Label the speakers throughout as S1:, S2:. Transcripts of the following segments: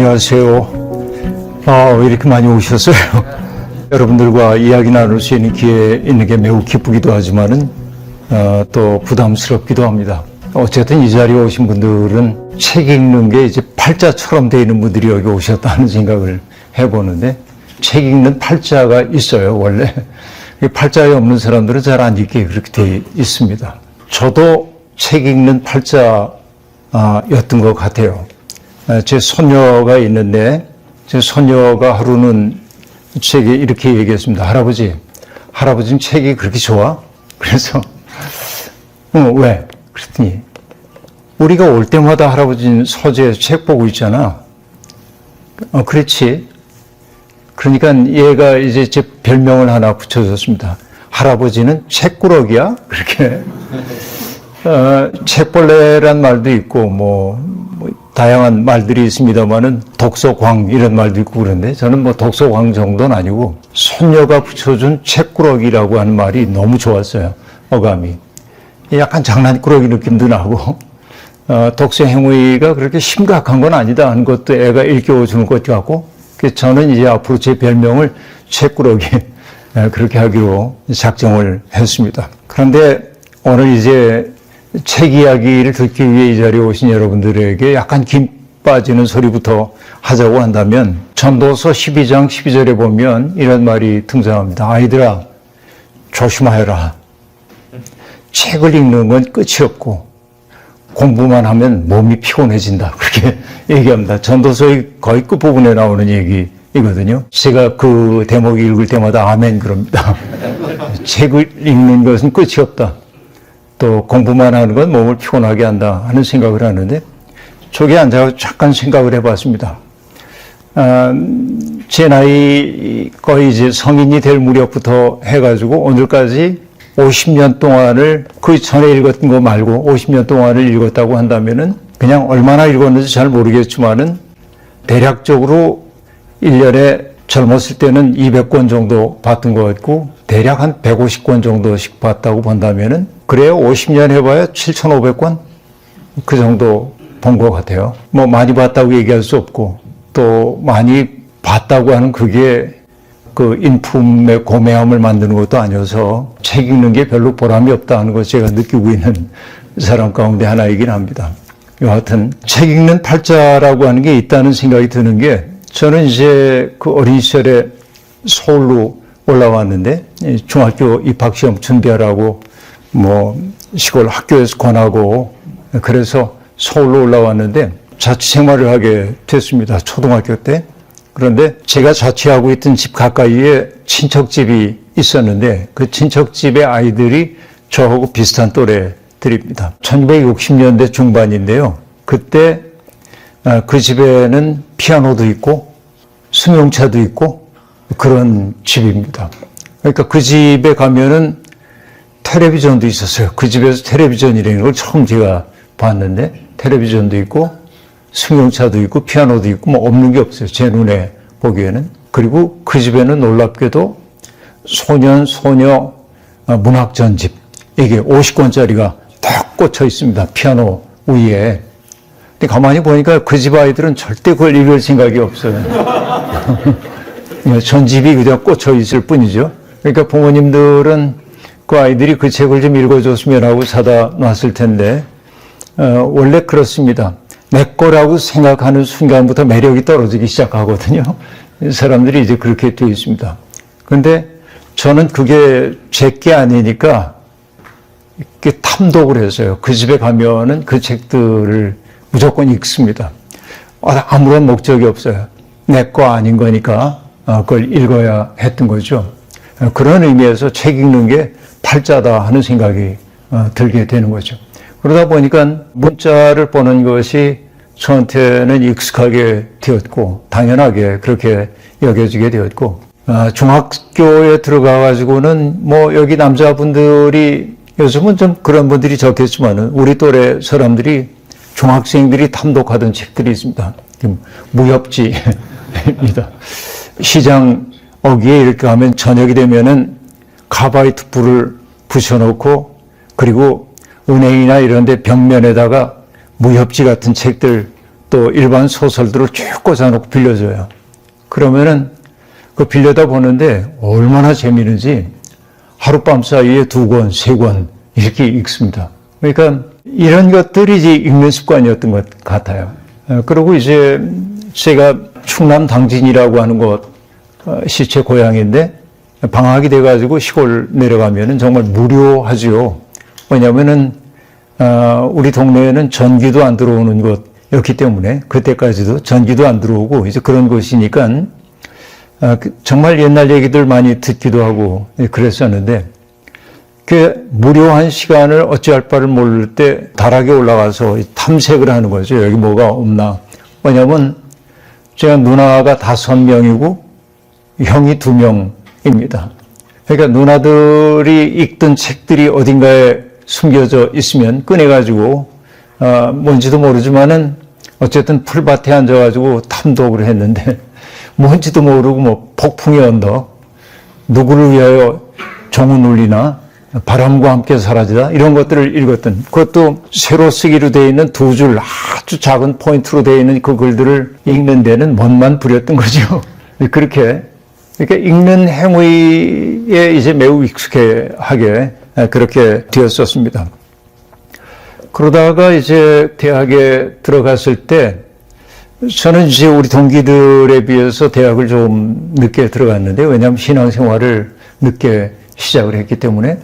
S1: 안녕하세요. 왜 이렇게 많이 오셨어요? 여러분들과 이야기 나눌 수 있는 기회 있는 게 매우 기쁘기도 하지만은 또 부담스럽기도 합니다. 어쨌든 이 자리에 오신 분들은 책 읽는 게 이제 팔자처럼 되어 있는 분들이 여기 오셨다는 생각을 해보는데, 책 읽는 팔자가 있어요, 원래. 팔자에 없는 사람들은 잘 안 읽게 그렇게 되어 있습니다. 저도 책 읽는 팔자였던 것 같아요. 제 손녀가 있는데, 제 손녀가 하루는 책에 이렇게 얘기했습니다. 할아버지는 책이 그렇게 좋아? 그래서 왜? 그랬더니 우리가 올 때마다 할아버지는 서재에서 책 보고 있잖아. 그렇지. 그러니까 얘가 이제 제 별명을 하나 붙여줬습니다. 할아버지는 책꾸러기야? 그렇게. 책벌레란 말도 있고 뭐 다양한 말들이 있습니다만은 독서광 이런 말도 있고 그런데, 저는 뭐 독서광 정도는 아니고 손녀가 붙여준 책꾸러기라고 하는 말이 너무 좋았어요. 어감이 약간 장난꾸러기 느낌도 나고, 독서 행위가 그렇게 심각한 건 아니다 하는 것도 애가 일깨워주는 것 같고, 그래서 저는 이제 앞으로 제 별명을 책꾸러기 그렇게 하기로 작정을 했습니다. 그런데 오늘 이제 책 이야기를 듣기 위해 이 자리에 오신 여러분들에게 약간 김 빠지는 소리부터 하자고 한다면, 전도서 12장 12절에 보면 이런 말이 등장합니다. 아이들아, 조심하여라. 책을 읽는 건 끝이 없고 공부만 하면 몸이 피곤해진다. 그렇게 얘기합니다. 전도서의 거의 끝부분에 나오는 얘기이거든요. 제가 그 대목 읽을 때마다 아멘 그럽니다. 책을 읽는 것은 끝이 없다. 또 공부만 하는 건 몸을 피곤하게 한다 하는 생각을 하는데, 저기 앉아서 잠깐 생각을 해봤습니다. 제 나이 거의 이제 성인이 될 무렵부터 해가지고 오늘까지 50년 동안을, 그 전에 읽었던 거 말고 50년 동안을 읽었다고 한다면은, 그냥 얼마나 읽었는지 잘 모르겠지만은 대략적으로 1년에 젊었을 때는 200권 정도 봤던 것 같고, 대략 한 150권 정도씩 봤다고 본다면은, 그래요. 50년 해봐야 7,500권? 그 정도 본 것 같아요. 뭐 많이 봤다고 얘기할 수 없고, 또 많이 봤다고 하는 그게 그 인품의 고매함을 만드는 것도 아니어서 책 읽는 게 별로 보람이 없다는 걸 제가 느끼고 있는 사람 가운데 하나이긴 합니다. 여하튼 책 읽는 팔자라고 하는 게 있다는 생각이 드는 게, 저는 이제 그 어린 시절에 서울로 올라왔는데, 중학교 입학시험 준비하라고 뭐 시골 학교에서 권하고, 그래서 서울로 올라왔는데 자취생활을 하게 됐습니다. 초등학교 때. 그런데 제가 자취하고 있던 집 가까이에 친척집이 있었는데, 그 친척집의 아이들이 저하고 비슷한 또래들입니다. 1960년대 중반인데요. 그때 그 집에는 피아노도 있고 승용차도 있고 그런 집입니다. 그러니까 그 집에 가면은 텔레비전도 있었어요. 그 집에서 텔레비전이라는 걸 처음 제가 봤는데, 텔레비전도 있고 승용차도 있고 피아노도 있고 뭐 없는 게 없어요, 제 눈에 보기에는. 그리고 그 집에는 놀랍게도 소년 소녀 문학 전집, 이게 50권짜리가 딱 꽂혀 있습니다, 피아노 위에. 근데 가만히 보니까 그 집 아이들은 절대 그걸 읽을 생각이 없어요. 전집이 그냥 꽂혀 있을 뿐이죠. 그러니까 부모님들은 그 아이들이 그 책을 좀 읽어줬으면 하고 사다 놨을 텐데, 원래 그렇습니다. 내 거라고 생각하는 순간부터 매력이 떨어지기 시작하거든요. 사람들이 이제 그렇게 되어 있습니다. 그런데 저는 그게 제 게 아니니까 이렇게 탐독을 했어요. 그 집에 가면은 그 책들을 무조건 읽습니다. 아무런 목적이 없어요. 내 거 아닌 거니까 그걸 읽어야 했던 거죠. 그런 의미에서 책 읽는 게 팔자다 하는 생각이 들게 되는 거죠. 그러다 보니까 문자를 보는 것이 저한테는 익숙하게 되었고, 당연하게 그렇게 여겨지게 되었고, 중학교에 들어가가지고는 뭐 여기 남자분들이, 요즘은 좀 그런 분들이 적겠지만은 우리 또래 사람들이, 중학생들이 탐독하던 책들이 있습니다. 무협지입니다. 시장 어귀에 이렇게 가면 저녁이 되면은 카바이트 불을 붙여놓고, 그리고 은행이나 이런 데 벽면에다가 무협지 같은 책들 또 일반 소설들을 쭉 꽂아놓고 빌려줘요. 그러면은 그 빌려다 보는데 얼마나 재미있는지 하룻밤 사이에 2권, 3권 이렇게 읽습니다. 그러니까 이런 것들이 이제 읽는 습관이었던 것 같아요. 그리고 이제 제가 충남 당진이라고 하는 곳, 시체 고향인데 방학이 돼가지고 시골 내려가면은 정말 무료하지요. 왜냐면은, 우리 동네에는 전기도 안 들어오는 곳이었기 때문에 그때까지도 전기도 안 들어오고 이제 그런 곳이니까 정말 옛날 얘기들 많이 듣기도 하고 그랬었는데 그 무료한 시간을 어찌할 바를 모를 때 다락에 올라가서 탐색을 하는 거죠. 여기 뭐가 없나. 왜냐면 제가 누나가 5명이고 형이 2명입니다. 그러니까 누나들이 읽던 책들이 어딘가에 숨겨져 있으면 꺼내가지고 뭔지도 모르지만은 어쨌든 풀밭에 앉아가지고 탐독을 했는데 뭔지도 모르고 뭐 폭풍의 언덕, 누구를 위하여 종은 울리나, 바람과 함께 사라지다 이런 것들을 읽었던, 그것도 세로 쓰기로 되어 있는 2줄 아주 작은 포인트로 되어 있는 그 글들을 읽는 데는 멋만 부렸던 거죠. 그렇게 읽는 행위에 이제 매우 익숙하게 그렇게 되었었습니다. 그러다가 이제 대학에 들어갔을 때 저는 이제 우리 동기들에 비해서 대학을 좀 늦게 들어갔는데, 왜냐하면 신앙생활을 늦게 시작을 했기 때문에,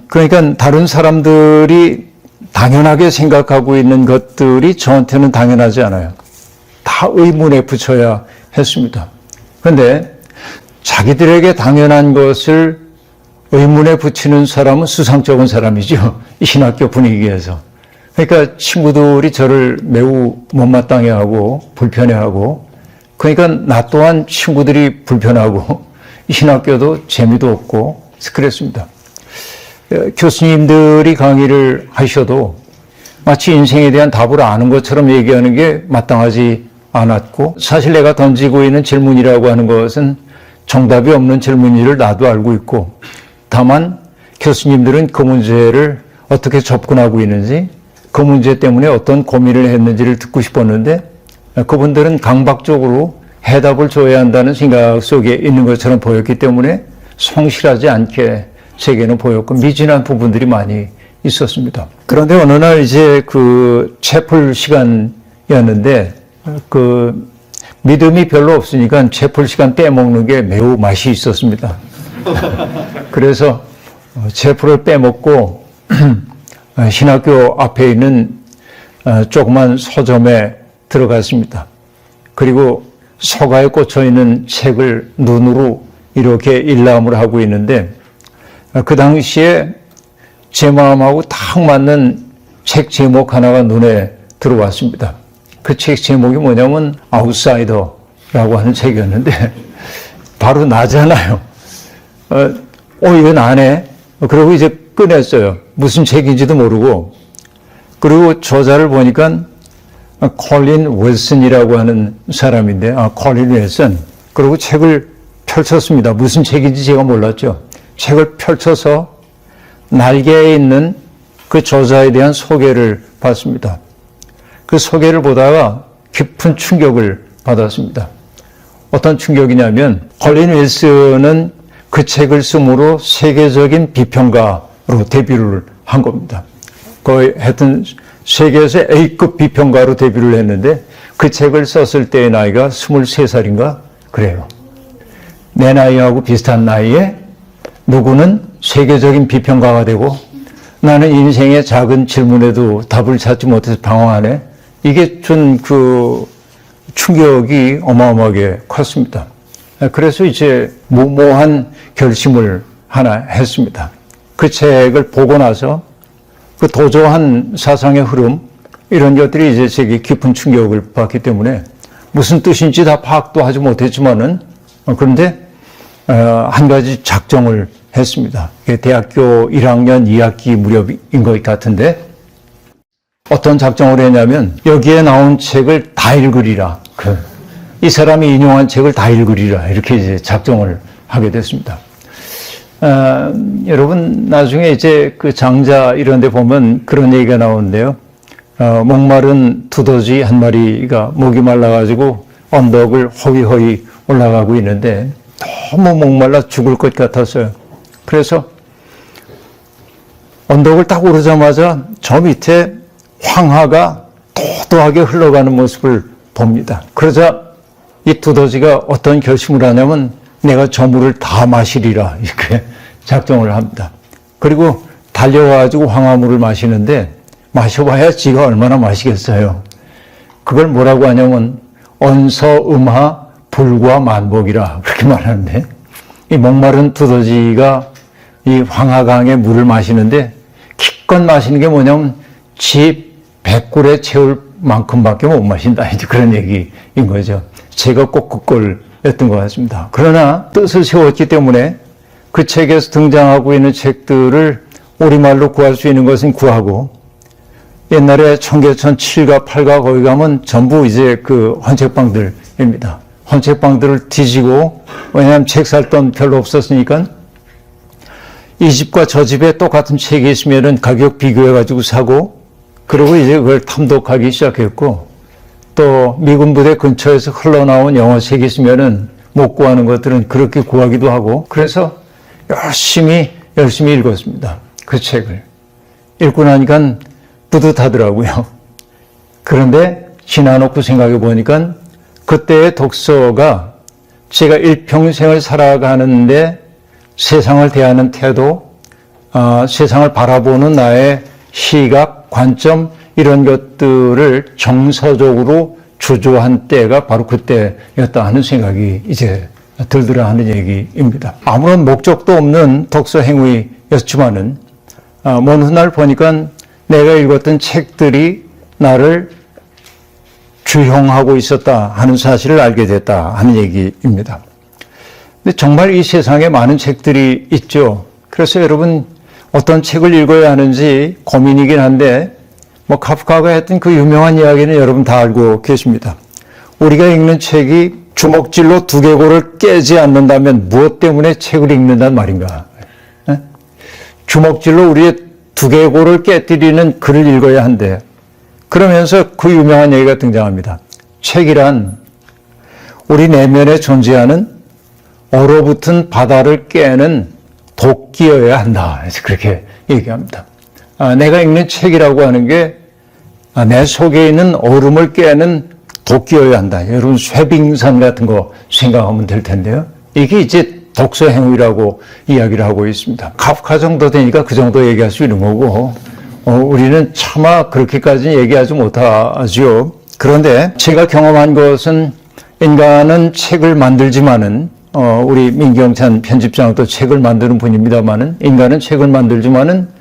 S1: 그러니까 다른 사람들이 당연하게 생각하고 있는 것들이 저한테는 당연하지 않아요. 다 의문에 붙여야 했습니다. 그런데 자기들에게 당연한 것을 의문에 붙이는 사람은 수상쩍은 사람이죠. 이 신학교 분위기에서. 그러니까 친구들이 저를 매우 못마땅해하고 불편해하고, 그러니까 나 또한 친구들이 불편하고 이 신학교도 재미도 없고 그랬습니다. 교수님들이 강의를 하셔도 마치 인생에 대한 답을 아는 것처럼 얘기하는 게 마땅하지 않았고, 사실 내가 던지고 있는 질문이라고 하는 것은 정답이 없는 질문인지를 나도 알고 있고, 다만 교수님들은 그 문제를 어떻게 접근하고 있는지, 그 문제 때문에 어떤 고민을 했는지를 듣고 싶었는데 그분들은 강박적으로 해답을 줘야 한다는 생각 속에 있는 것처럼 보였기 때문에 성실하지 않게 제게는 보였고 미진한 부분들이 많이 있었습니다. 그런데 어느 날 이제 그 채플 시간이었는데 그 믿음이 별로 없으니까 채플 시간 빼먹는 게 매우 맛이 있었습니다. 그래서 채플을 빼먹고 신학교 앞에 있는 조그만 서점에 들어갔습니다. 그리고 서가에 꽂혀 있는 책을 눈으로 이렇게 일람을 하고 있는데 그 당시에 제 마음하고 딱 맞는 책 제목 하나가 눈에 들어왔습니다. 그 책 제목이 뭐냐면 아웃사이더라고 하는 책이었는데 바로 나잖아요. 이거 나네. 그리고 이제 꺼냈어요. 무슨 책인지도 모르고. 그리고 저자를 보니까 콜린 윌슨이라고 하는 사람인데, 콜린 윌슨. 그리고 책을 펼쳤습니다. 무슨 책인지 제가 몰랐죠. 책을 펼쳐서 날개에 있는 그 저자에 대한 소개를 봤습니다. 그 소개를 보다가 깊은 충격을 받았습니다. 어떤 충격이냐면 콜린 윌슨은 그 책을 쓰므로 세계적인 비평가로 데뷔를 한 겁니다. 거의 하여튼 세계에서 A급 비평가로 데뷔를 했는데 그 책을 썼을 때의 나이가 23살인가 그래요. 내 나이하고 비슷한 나이에 누구는 세계적인 비평가가 되고 나는 인생의 작은 질문에도 답을 찾지 못해서 방황하네. 이게 준 그 충격이 어마어마하게 컸습니다. 그래서 이제 무모한 결심을 하나 했습니다. 그 책을 보고 나서 그 도저한 사상의 흐름, 이런 것들이 이제 제게 깊은 충격을 받기 때문에 무슨 뜻인지 다 파악도 하지 못했지만은 그런데 한 가지 작정을 했습니다. 대학교 1학년 2학기 무렵인 것 같은데 어떤 작정을 했냐면 여기에 나온 책을 다 읽으리라. 이 사람이 인용한 책을 다 읽으리라. 이렇게 이제 작정을 하게 됐습니다. 여러분 나중에 이제 그 장자 이런 데 보면 그런 얘기가 나오는데요. 목마른 두더지 한 마리가 목이 말라가지고 언덕을 허위허위 올라가고 있는데 너무 목말라 죽을 것 같았어요. 그래서 언덕을 딱 오르자마자 저 밑에 황하가 도도하게 흘러가는 모습을 봅니다. 그러자 이 두더지가 어떤 결심을 하냐면 내가 저 물을 다 마시리라 이렇게 작정을 합니다. 그리고 달려와가지고 황화물을 마시는데 마셔봐야 지가 얼마나 마시겠어요. 그걸 뭐라고 하냐면 언서음하 불과 만복이라 그렇게 말하는데 이 목마른 두더지가 이 황하강의 물을 마시는데 기껏 마시는 게 뭐냐면 집 100굴에 채울 만큼밖에 못 마신다. 이제 그런 얘기인 거죠. 제가 꼭 그걸였던 것 같습니다. 그러나 뜻을 세웠기 때문에 그 책에서 등장하고 있는 책들을 우리말로 구할 수 있는 것은 구하고 옛날에 청계천 7가 8가 거기 가면 전부 이제 그 헌책방들입니다. 헌책방들을 뒤지고 왜냐하면 책 살 돈 별로 없었으니까 이 집과 저 집에 똑같은 책이 있으면은 가격 비교해가지고 사고 그리고 이제 그걸 탐독하기 시작했고 또 미군 부대 근처에서 흘러나온 영어 책이 있으면은 못 구하는 것들은 그렇게 구하기도 하고 그래서 열심히 읽었습니다. 그 책을. 읽고 나니까 뿌듯하더라고요. 그런데 지나놓고 생각해 보니까 그때의 독서가 제가 일평생을 살아가는데 세상을 대하는 태도, 세상을 바라보는 나의 시각, 관점 이런 것들을 정서적으로 주조한 때가 바로 그때였다 하는 생각이 이제 들더라 하는 얘기입니다. 아무런 목적도 없는 독서 행위였지만은 먼 훗날 보니까 내가 읽었던 책들이 나를 주형하고 있었다 하는 사실을 알게 됐다 하는 얘기입니다. 근데 정말 이 세상에 많은 책들이 있죠. 그래서 여러분 어떤 책을 읽어야 하는지 고민이긴 한데 뭐 카프카가 했던 그 유명한 이야기는 여러분 다 알고 계십니다. 우리가 읽는 책이 주먹질로 두개골을 깨지 않는다면 무엇 때문에 책을 읽는단 말인가? 주먹질로 우리의 두개골을 깨뜨리는 글을 읽어야 한대. 그러면서 그 유명한 얘기가 등장합니다. 책이란 우리 내면에 존재하는 얼어붙은 바다를 깨는 도끼여야 한다. 그래서 그렇게 얘기합니다. 내가 읽는 책이라고 하는 게 내 속에 있는 얼음을 깨는 도끼여야 한다. 여러분 쇠빙산 같은 거 생각하면 될 텐데요. 이게 이제 독서 행위라고 이야기를 하고 있습니다. 카프카 정도 되니까 그 정도 얘기할 수 있는 거고 우리는 차마 그렇게까지는 얘기하지 못하죠. 그런데 제가 경험한 것은 인간은 책을 만들지만은 우리 민경찬 편집장도 책을 만드는 분입니다만은 인간은 책을 만들지만은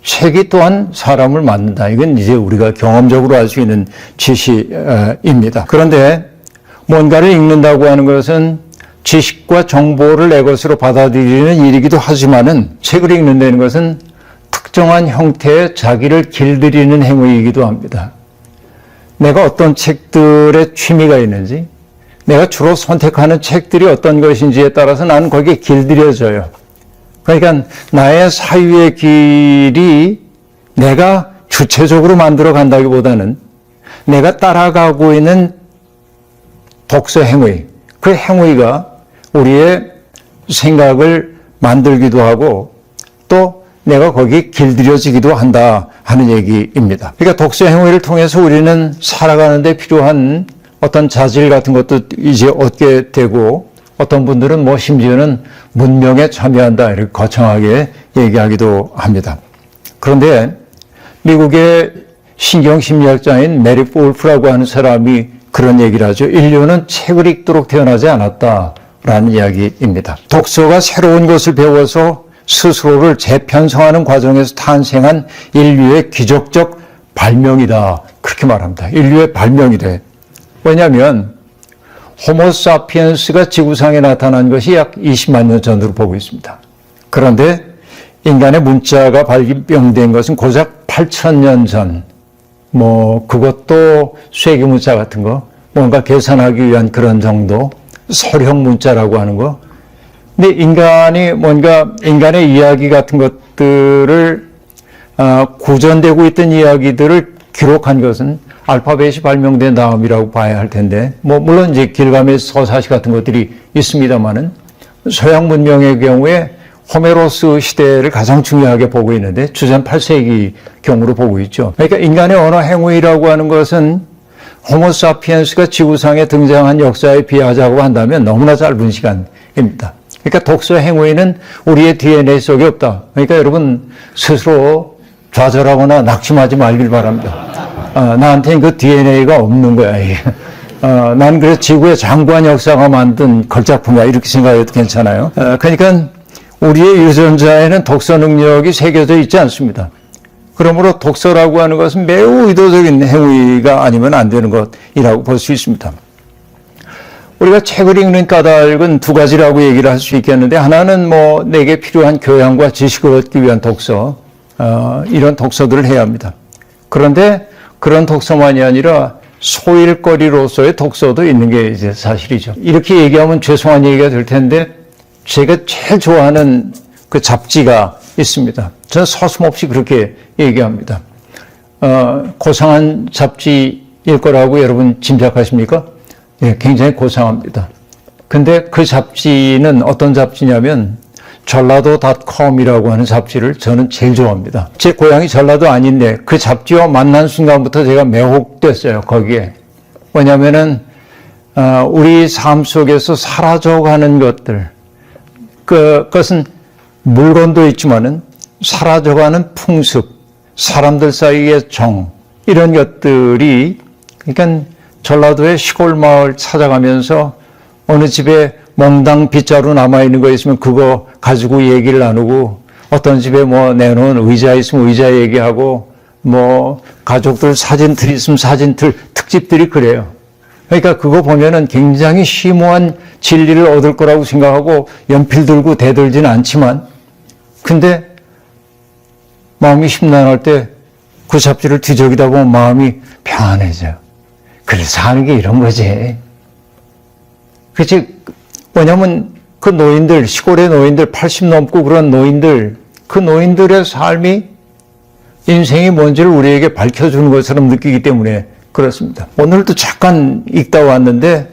S1: 책이 또한 사람을 만든다. 이건 이제 우리가 경험적으로 알 수 있는 지식입니다. 그런데 뭔가를 읽는다고 하는 것은 지식과 정보를 내 것으로 받아들이는 일이기도 하지만은 책을 읽는다는 것은 특정한 형태의 자기를 길들이는 행위이기도 합니다. 내가 어떤 책들의 취미가 있는지, 내가 주로 선택하는 책들이 어떤 것인지에 따라서 나는 거기에 길들여져요. 그러니까 나의 사유의 길이 내가 주체적으로 만들어 간다기보다는 내가 따라가고 있는 독서 행위, 그 행위가 우리의 생각을 만들기도 하고 또 내가 거기에 길들여지기도 한다 하는 얘기입니다. 그러니까 독서 행위를 통해서 우리는 살아가는 데 필요한 어떤 자질 같은 것도 이제 얻게 되고 어떤 분들은 뭐 심지어는 문명에 참여한다 이렇게 거창하게 얘기하기도 합니다. 그런데 미국의 신경심리학자인 메리 볼프라고 하는 사람이 그런 얘기를 하죠. 인류는 책을 읽도록 태어나지 않았다라는 이야기입니다. 독서가 새로운 것을 배워서 스스로를 재편성하는 과정에서 탄생한 인류의 기적적 발명이다. 그렇게 말합니다. 인류의 발명이래. 왜냐하면 호모사피엔스가 지구상에 나타난 것이 약 20만 년 전으로 보고 있습니다. 그런데 인간의 문자가 발명된 것은 고작 8,000년 전, 그것도 쇠기 문자 같은 거, 뭔가 계산하기 위한 그런 정도, 서령 문자라고 하는 거. 근데 인간의 이야기 같은 것들을, 구전되고 있던 이야기들을 기록한 것은 알파벳이 발명된 다음이라고 봐야 할 텐데, 물론 이제 길가메시 서사시 같은 것들이 있습니다만은, 서양 문명의 경우에 호메로스 시대를 가장 중요하게 보고 있는데, 주전 8세기 경으로 보고 있죠. 그러니까 인간의 언어 행위라고 하는 것은 호모사피엔스가 지구상에 등장한 역사에 비하자고 한다면 너무나 짧은 시간입니다. 그러니까 독서 행위는 우리의 DNA 속에 없다. 그러니까 여러분 스스로 좌절하거나 낙심하지 말길 바랍니다. 나한테는 그 DNA가 없는 거야. 난 그래서 지구의 장구한 역사가 만든 걸작품이야. 이렇게 생각해도 괜찮아요. 그러니까 우리의 유전자에는 독서 능력이 새겨져 있지 않습니다. 그러므로 독서라고 하는 것은 매우 의도적인 행위가 아니면 안 되는 것이라고 볼 수 있습니다. 우리가 책을 읽는 까닭은 두 가지라고 얘기를 할 수 있겠는데, 하나는 내게 필요한 교양과 지식을 얻기 위한 독서, 이런 독서들을 해야 합니다. 그런데 그런 독서만이 아니라 소일거리로서의 독서도 있는 게 이제 사실이죠. 이렇게 얘기하면 죄송한 얘기가 될 텐데, 제가 제일 좋아하는 그 잡지가 있습니다. 저는 서슴없이 그렇게 얘기합니다. 고상한 잡지일 거라고 여러분 짐작하십니까? 예, 굉장히 고상합니다. 근데 그 잡지는 어떤 잡지냐면 전라도.com이라고 하는 잡지를 저는 제일 좋아합니다. 제 고향이 전라도 아닌데 그 잡지와 만난 순간부터 제가 매혹됐어요, 거기에. 왜냐면은 우리 삶 속에서 사라져가는 것들, 그것은 물건도 있지만은 사라져가는 풍습, 사람들 사이의 정, 이런 것들이, 그러니까 전라도의 시골 마을 찾아가면서 어느 집에 몽당 빗자루 남아있는 거 있으면 그거 가지고 얘기를 나누고, 어떤 집에 내놓은 의자 있으면 의자 얘기하고, 가족들 사진들 있으면 사진들, 특집들이 그래요. 그러니까 그거 보면은 굉장히 심오한 진리를 얻을 거라고 생각하고 연필 들고 대들지는 않지만, 근데 마음이 심란할 때 그 잡지를 뒤적이다 보면 마음이 평안해져요. 그래서 사는 게 이런 거지. 그치? 뭐냐면 그 노인들, 시골의 노인들, 80 넘고 그런 노인들, 그 노인들의 삶이, 인생이 뭔지를 우리에게 밝혀주는 것처럼 느끼기 때문에 그렇습니다. 오늘도 잠깐 읽다 왔는데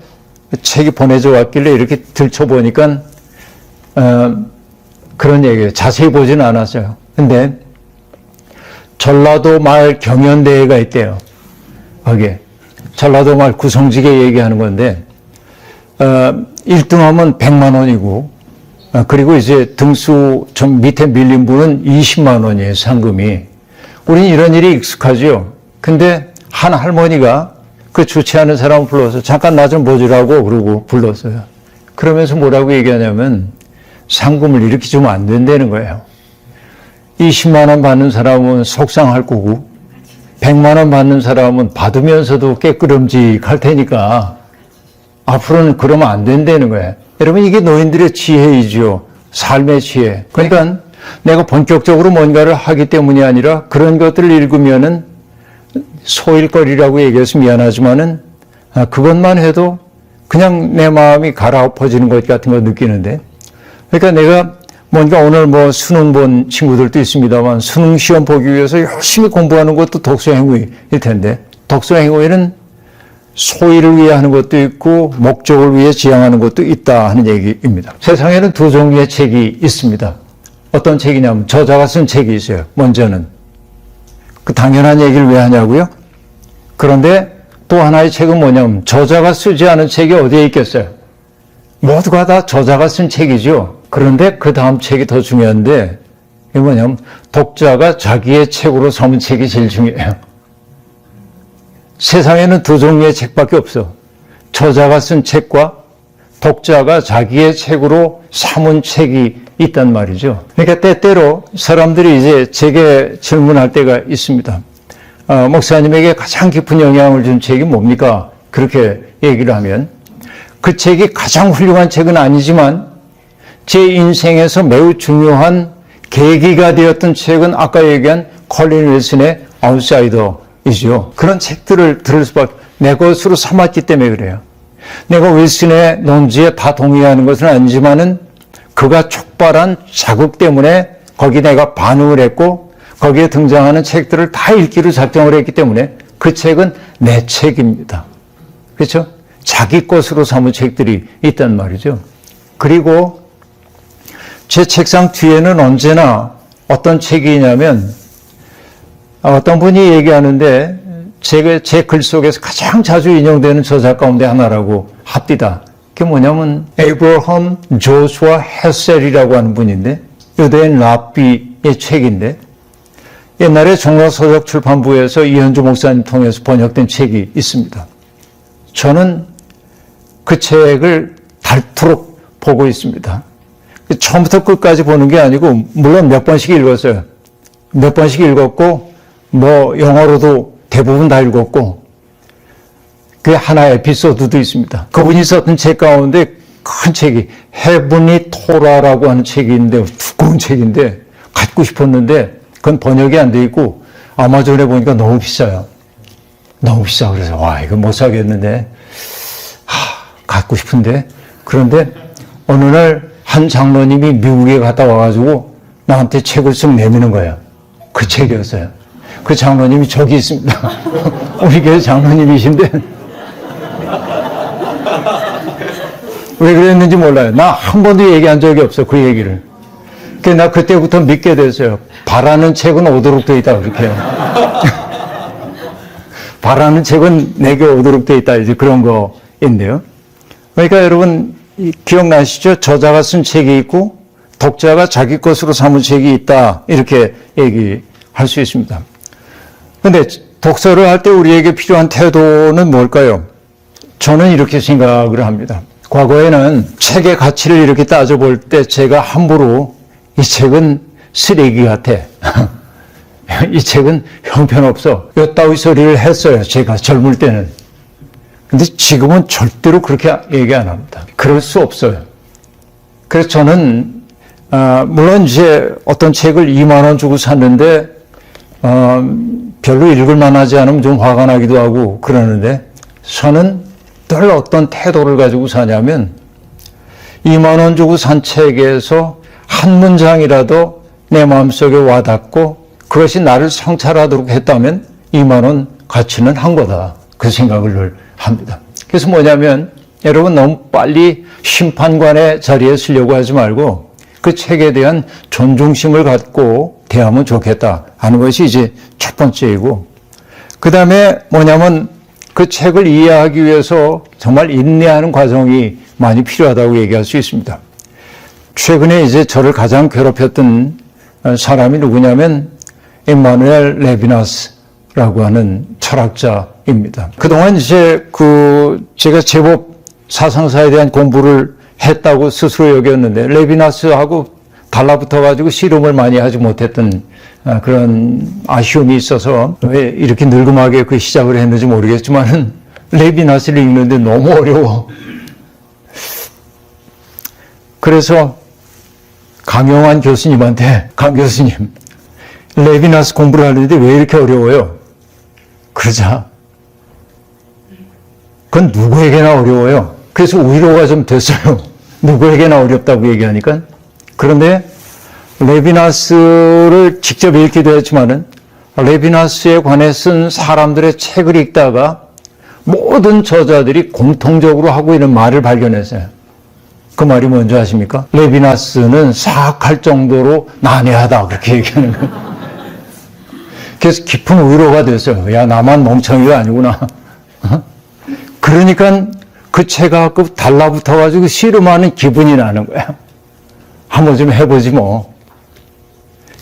S1: 책이 보내져 왔길래 이렇게 들춰보니까 그런 얘기예요. 자세히 보지는 않았어요. 근데 전라도 말 경연대회가 있대요. 거기에 전라도 말 구성지게 얘기하는 건데 1등하면 100만 원이고, 그리고 이제 등수 좀 밑에 밀린 분은 20만 원이에요, 상금이. 우린 이런 일이 익숙하죠. 근데 한 할머니가 그 주최하는 사람을 불러서 잠깐 나 좀 보지라고 그러고 불렀어요. 그러면서 뭐라고 얘기하냐면 상금을 이렇게 주면 안 된다는 거예요. 20만 원 받는 사람은 속상할 거고 100만 원 받는 사람은 받으면서도 깨끗름직할 테니까 앞으로는 그러면 안 된다는 거예요. 여러분, 이게 노인들의 지혜이죠. 삶의 지혜. 그러니까 내가 본격적으로 뭔가를 하기 때문이 아니라 그런 것들을 읽으면은 소일거리라고 얘기해서 미안하지만은 그것만 해도 그냥 내 마음이 가라엎어지는 것 같은 거 느끼는데, 그러니까 내가 뭔가 오늘 수능 본 친구들도 있습니다만 수능 시험 보기 위해서 열심히 공부하는 것도 독서 행위일 텐데, 독서 행위는 소일을 위해 하는 것도 있고 목적을 위해 지향하는 것도 있다 하는 얘기입니다. 세상에는 두 종류의 책이 있습니다. 어떤 책이냐면 저자가 쓴 책이 있어요. 먼저는 그 당연한 얘기를 왜 하냐고요? 그런데 또 하나의 책은 뭐냐면 저자가 쓰지 않은 책이 어디에 있겠어요? 모두가 다 저자가 쓴 책이죠. 그런데 그 다음 책이 더 중요한데, 이게 뭐냐면 독자가 자기의 책으로 삼은 책이 제일 중요해요. 세상에는 두 종류의 책밖에 없어. 저자가 쓴 책과 독자가 자기의 책으로 삼은 책이 있단 말이죠. 그러니까 때때로 사람들이 이제 제게 질문할 때가 있습니다. 목사님에게 가장 깊은 영향을 준 책이 뭡니까? 그렇게 얘기를 하면 그 책이 가장 훌륭한 책은 아니지만 제 인생에서 매우 중요한 계기가 되었던 책은 아까 얘기한 컬린 윌슨의 아웃사이더이죠. 그런 책들을 들을 수밖에, 내 것으로 삼았기 때문에 그래요. 내가 윌슨의 논지에 다 동의하는 것은 아니지만은 그가 촉발한 자극 때문에 거기 내가 반응을 했고 거기에 등장하는 책들을 다 읽기로 작정을 했기 때문에 그 책은 내 책입니다. 그렇죠? 자기 것으로 삼은 책들이 있단 말이죠. 그리고 제 책상 뒤에는 언제나 어떤 책이 있냐면 어떤 분이 얘기하는데 제 글 속에서 가장 자주 인용되는 저자 가운데 하나라고 합디다. 그게 뭐냐면 에이브러함 조슈아 헤셀이라고 하는 분인데 유대인 랍비의 책인데 옛날에 종로서적 출판부에서 이현주 목사님 통해서 번역된 책이 있습니다. 저는 그 책을 닳도록 보고 있습니다. 처음부터 끝까지 보는 게 아니고 물론 몇 번씩 읽었어요. 몇 번씩 읽었고 뭐 영어로도 대부분 다 읽었고 그 하나의 에피소드도 있습니다. 그분이 썼던 책 가운데 큰 책이 헤븐리 토라라고 하는 책이 있는데 두꺼운 책인데 갖고 싶었는데 그건 번역이 안 돼 있고 아마존에 보니까 너무 비싸요. 너무 비싸. 그래서 와 이거 못 사겠는데 갖고 싶은데 그런데 어느 날 한 장로님이 미국에 갔다 와가지고 나한테 책을 쓱 내미는 거예요. 그 책이었어요. 그 장로님이 저기 있습니다. 우리 교회 장로님이신데 왜 그랬는지 몰라요. 나 한 번도 얘기한 적이 없어 그 얘기를. 그래서 나 그때부터 믿게 됐어요. 바라는 책은 오도록 돼 있다 그렇게. 바라는 책은 내게 오도록 돼 있다 이제 그런 거인데요. 그러니까 여러분 기억나시죠? 저자가 쓴 책이 있고 독자가 자기 것으로 삼은 책이 있다 이렇게 얘기할 수 있습니다. 그런데 독서를 할 때 우리에게 필요한 태도는 뭘까요? 저는 이렇게 생각을 합니다. 과거에는 책의 가치를 이렇게 따져볼 때 제가 함부로 이 책은 쓰레기 같아. 이 책은 형편없어. 이따위 소리를 했어요. 제가 젊을 때는. 근데 지금은 절대로 그렇게 얘기 안 합니다. 그럴 수 없어요. 그래서 저는 물론 이제 어떤 책을 2만 원 주고 샀는데 별로 읽을 만하지 않으면 좀 화가 나기도 하고 그러는데 저는 늘 어떤 태도를 가지고 사냐면 2만 원 주고 산 책에서 한 문장이라도 내 마음속에 와닿고 그것이 나를 성찰하도록 했다면 2만 원 가치는 한 거다. 그 생각을 늘 합니다. 그래서 뭐냐면 여러분 너무 빨리 심판관의 자리에 서려고 하지 말고 그 책에 대한 존중심을 갖고 대하면 좋겠다 하는 것이 이제 첫 번째이고 그 다음에 뭐냐면 그 책을 이해하기 위해서 정말 인내하는 과정이 많이 필요하다고 얘기할 수 있습니다. 최근에 이제 저를 가장 괴롭혔던 사람이 누구냐면 임마누엘 레비나스라고 하는 철학자입니다. 그동안 이제 제가 제법 사상사에 대한 공부를 했다고 스스로 여겼는데 레비나스하고 달라붙어가지고 씨름을 많이 하지 못했던 그런 아쉬움이 있어서 왜 이렇게 늙음하게 그 시작을 했는지 모르겠지만은 레비나스를 읽는데 너무 어려워. 그래서 강영환 교수님한테 강 교수님 레비나스 공부를 하는데 왜 이렇게 어려워요? 그러자 그건 누구에게나 어려워요. 그래서 위로가 좀 됐어요. 누구에게나 어렵다고 얘기하니까. 그런데 레비나스를 직접 읽기도 했지만은 레비나스에 관해 쓴 사람들의 책을 읽다가 모든 저자들이 공통적으로 하고 있는 말을 발견했어요. 그 말이 뭔지 아십니까? 레비나스는 사악할 정도로 난해하다 그렇게 얘기하는 거예요. 그래서 깊은 위로가 됐어요. 야 나만 멍청이가 아니구나. 그러니까 그 책하고 달라붙어가지고 씨름하는 기분이 나는 거야. 한번 좀 해보지 뭐.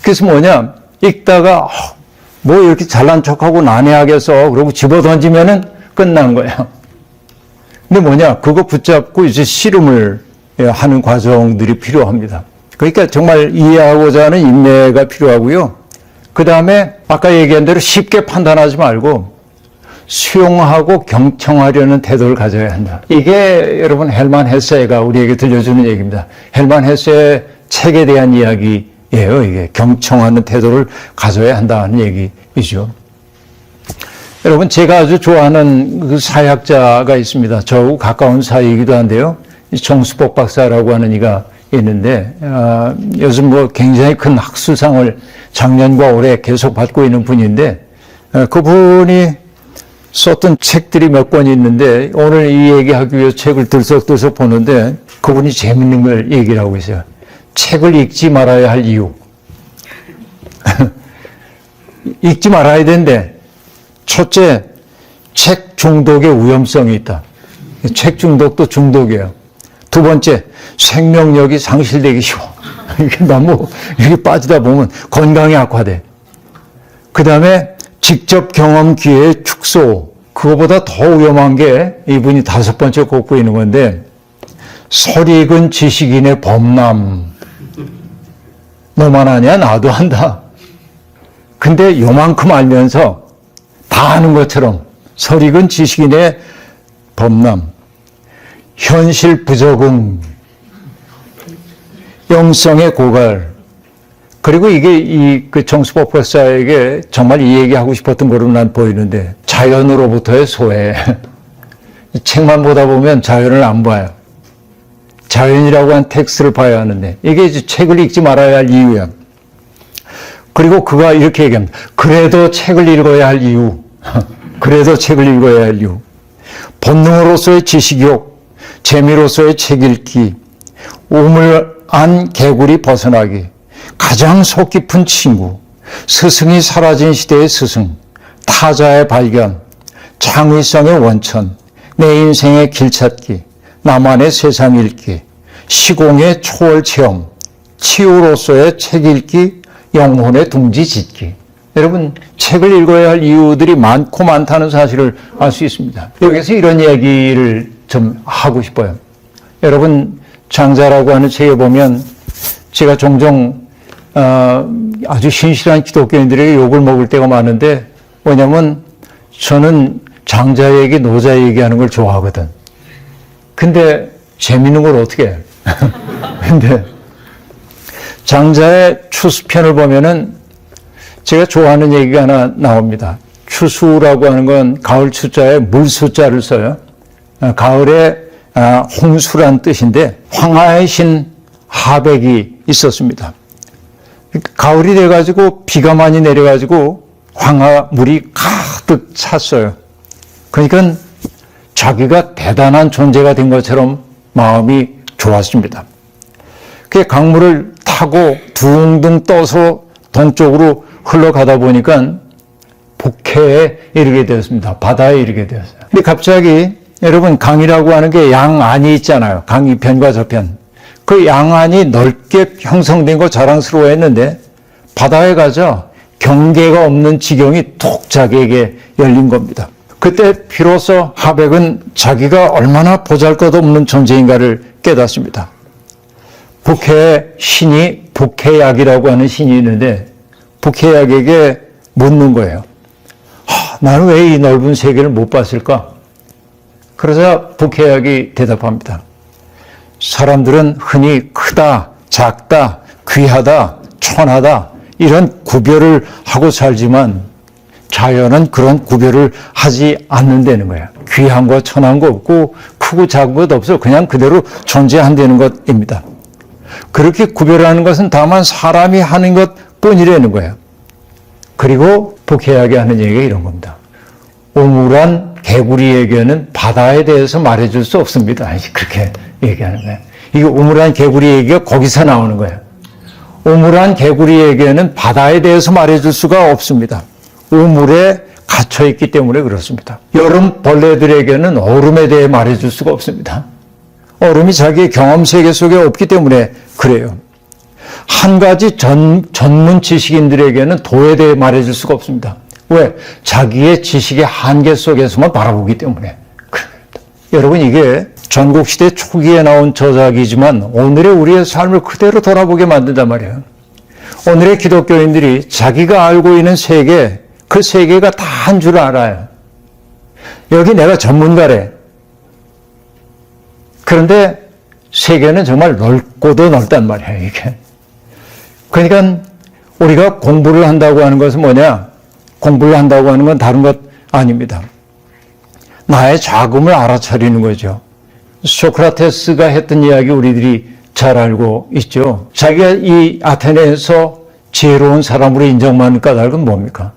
S1: 그래서 뭐냐 읽다가 뭐 이렇게 잘난 척하고 난해하겠어 그러고 집어던지면은 끝난 거야. 근데 뭐냐 그거 붙잡고 이제 씨름을 하는 과정들이 필요합니다. 그러니까 정말 이해하고자 하는 인내가 필요하고요. 그 다음에 아까 얘기한 대로 쉽게 판단하지 말고 수용하고 경청하려는 태도를 가져야 한다. 이게 여러분 헬만 헤세가 우리에게 들려주는 얘기입니다. 헬만 헤세의 책에 대한 이야기예요. 이게 경청하는 태도를 가져야 한다는 얘기이죠. 여러분 제가 아주 좋아하는 그 사회학자가 있습니다. 저하고 가까운 사이이기도 한데요. 정수복 박사라고 하는 이가 있는데 요즘 뭐 굉장히 큰 학술상을 작년과 올해 계속 받고 있는 분인데 그분이 썼던 책들이 몇 권 있는데 오늘 이 얘기하기 위해서 책을 들썩들썩 보는데 그분이 재밌는 걸 얘기를 하고 있어요. 책을 읽지 말아야 할 이유. 읽지 말아야 되는데 첫째, 책 중독의 위험성이 있다. 책 중독도 중독이에요. 두 번째, 생명력이 상실되기 쉬워. 이게 너무 이렇게 빠지다 보면 건강이 악화돼. 그 다음에 직접 경험 기회의 축소. 그거보다 더 위험한 게 이분이 5번째 꼽고 있는 건데 설익은 지식인의 범람. 너만 하냐? 나도 한다. 근데 요만큼 알면서 다 아는 것처럼 설익은 지식인의 범람. 현실 부적응. 영성의 고갈. 그리고 이게 그 정수법 박사에게 정말 이 얘기하고 싶었던 거로 난 보이는데 자연으로부터의 소외. 책만 보다 보면 자연을 안 봐요. 자연이라고 한 텍스트를 봐야 하는데 이게 이제 책을 읽지 말아야 할 이유야. 그리고 그가 이렇게 얘기합니다. 그래도 책을 읽어야 할 이유. 그래도 책을 읽어야 할 이유. 본능으로서의 지식욕, 재미로서의 책 읽기, 우물안 개구리 벗어나기, 가장 속 깊은 친구, 스승이 사라진 시대의 스승, 타자의 발견, 창의성의 원천, 내 인생의 길 찾기, 나만의 세상 읽기, 시공의 초월 체험, 치유로서의 책 읽기, 영혼의 둥지 짓기. 여러분, 책을 읽어야 할 이유들이 많고 많다는 사실을 알 수 있습니다. 여기서 이런 얘기를 좀 하고 싶어요. 여러분, 장자라고 하는 책에 보면 제가 종종 아주 신실한 기독교인들에게 욕을 먹을 때가 많은데 왜냐면 저는 장자 얘기, 노자 얘기하는 걸 좋아하거든. 근데 재밌는 걸 어떻게 해? 근데 장자의 추수편을 보면은 제가 좋아하는 얘기가 하나 나옵니다. 추수라고 하는 건 가을 추자에 물수자를 써요. 가을에 홍수란 뜻인데 황하의 신 하백이 있었습니다. 가을이 돼가지고 비가 많이 내려가지고 황하 물이 가득 찼어요. 그러니까 자기가 대단한 존재가 된 것처럼 마음이 좋았습니다. 그 강물을 타고 둥둥 떠서 동쪽으로 흘러가다 보니까 북해에 이르게 되었습니다. 바다에 이르게 되었어요. 근데 갑자기 여러분 강이라고 하는 게 양안이 있잖아요. 강 이편과 저편. 그 양안이 넓게 형성된 거 자랑스러워했는데 바다에 가자 경계가 없는 지경이 톡 자기에게 열린 겁니다. 그때 비로소 하백은 자기가 얼마나 보잘것없는 존재인가를 깨닫습니다. 북해의 신이 북해약이라고 하는 신이 있는데 북해약에게 묻는 거예요. 나는 왜 이 넓은 세계를 못 봤을까? 그러자 북해약이 대답합니다. 사람들은 흔히 크다, 작다, 귀하다, 천하다 이런 구별을 하고 살지만 자연은 그런 구별을 하지 않는다는 거예요. 귀한 거 천한 거 없고 크고 작은 것 없어. 그냥 그대로 존재한다는 것입니다. 그렇게 구별하는 것은 다만 사람이 하는 것뿐이라는 거예요. 그리고 북해약이 하는 얘기가 이런 겁니다. 우물한 개구리에게는 바다에 대해서 말해줄 수 없습니다. 그렇게 얘기하는 거예요. 이게 우물한 개구리 얘기가 거기서 나오는 거예요. 우물한 개구리에게는 바다에 대해서 말해줄 수가 없습니다. 우물에 갇혀있기 때문에 그렇습니다. 여름 벌레들에게는 얼음에 대해 말해줄 수가 없습니다. 얼음이 자기의 경험 세계 속에 없기 때문에 그래요. 한 가지 전문 지식인들에게는 도에 대해 말해줄 수가 없습니다. 왜? 자기의 지식의 한계 속에서만 바라보기 때문에 그렇습니다. 여러분, 이게 전국시대 초기에 나온 저작이지만 오늘의 우리의 삶을 그대로 돌아보게 만든단 말이에요. 오늘의 기독교인들이 자기가 알고 있는 세계, 그 세계가 다 한 줄 알아요. 여기 내가 전문가래. 그런데 세계는 정말 넓고도 넓단 말이에요, 이게. 그러니까 우리가 공부를 한다고 하는 것은 뭐냐? 공부를 한다고 하는 건 다른 것 아닙니다. 나의 자금을 알아차리는 거죠. 소크라테스가 했던 이야기 우리들이 잘 알고 있죠. 자기가 이 아테네에서 지혜로운 사람으로 인정받는 까닭은 뭡니까?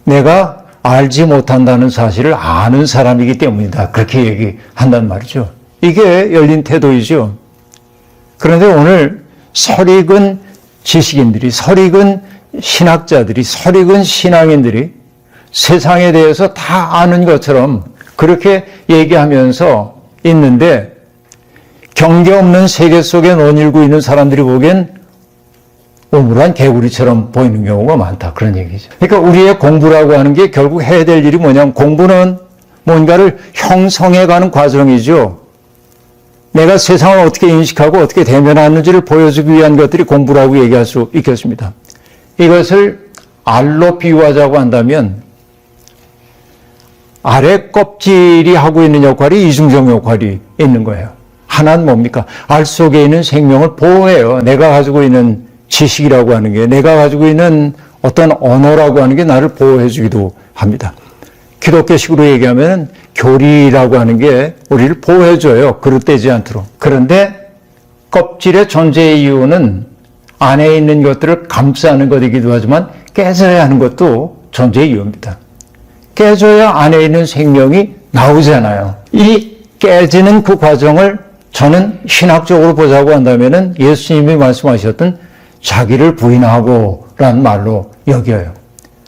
S1: 내가 알지 못한다는 사실을 아는 사람이기 때문이다. 그렇게 얘기한단 말이죠. 이게 열린 태도이죠. 그런데 오늘 설익은 지식인들이, 설익은 신학자들이, 설익은 신앙인들이 세상에 대해서 다 아는 것처럼 그렇게 얘기하면서 있는데 경계 없는 세계 속에 논일고 있는 사람들이 보기엔 우물한 개구리처럼 보이는 경우가 많다. 그런 얘기죠. 그러니까 우리의 공부라고 하는 게 결국 해야 될 일이 뭐냐면 공부는 뭔가를 형성해가는 과정이죠. 내가 세상을 어떻게 인식하고 어떻게 대면하는지를 보여주기 위한 것들이 공부라고 얘기할 수 있겠습니다. 이것을 알로 비유하자고 한다면 알의 껍질이 하고 있는 역할이 이중적 역할이 있는 거예요. 하나는 뭡니까? 알 속에 있는 생명을 보호해요. 내가 가지고 있는 지식이라고 하는 게, 내가 가지고 있는 어떤 언어라고 하는 게 나를 보호해 주기도 합니다. 기독교식으로 얘기하면 교리라고 하는 게 우리를 보호해 줘요. 그릇되지 않도록. 그런데 껍질의 존재의 이유는 안에 있는 것들을 감싸는 것이기도 하지만 깨져야 하는 것도 존재의 이유입니다. 깨져야 안에 있는 생명이 나오잖아요. 이 깨지는 그 과정을 저는 신학적으로 보자고 한다면은 예수님이 말씀하셨던 자기를 부인하고 라는 말로 여겨요.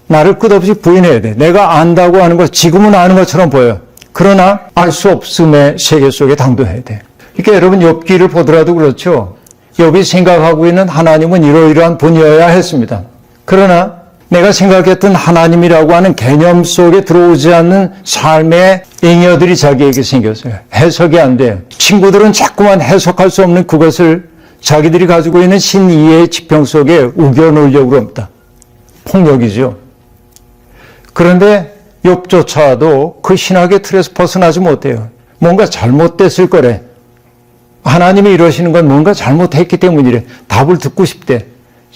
S1: 나를 끝없이 부인해야 돼. 내가 안다고 하는 것, 지금은 아는 것처럼 보여요. 그러나 알 수 없음의 세계 속에 당도해야 돼. 그러니까 여러분 욥기를 보더라도 그렇죠. 욥이 생각하고 있는 하나님은 이러이러한 분이어야 했습니다. 그러나 내가 생각했던 하나님이라고 하는 개념 속에 들어오지 않는 삶의 잉여들이 자기에게 생겼어요. 해석이 안 돼요. 친구들은 자꾸만 해석할 수 없는 그것을 자기들이 가지고 있는 신이해의 지평 속에 우겨놓으려고 합니다. 폭력이죠. 그런데 욥조차도 그 신학의 틀에서 벗어나지 못해요. 뭔가 잘못됐을 거래. 하나님이 이러시는 건 뭔가 잘못했기 때문이래. 답을 듣고 싶대.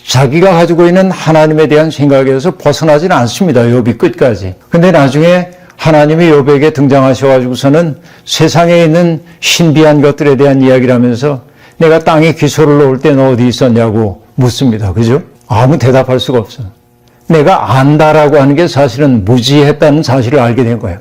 S1: 자기가 가지고 있는 하나님에 대한 생각에서 벗어나지는 않습니다. 욥이 끝까지. 근데 나중에 하나님이 욥에게 등장하셔가지고서는 세상에 있는 신비한 것들에 대한 이야기를 하면서 내가 땅에 기소를 놓을 때 너 어디 있었냐고 묻습니다. 그죠? 아무 대답할 수가 없어. 내가 안다라고 하는 게 사실은 무지했다는 사실을 알게 된 거예요.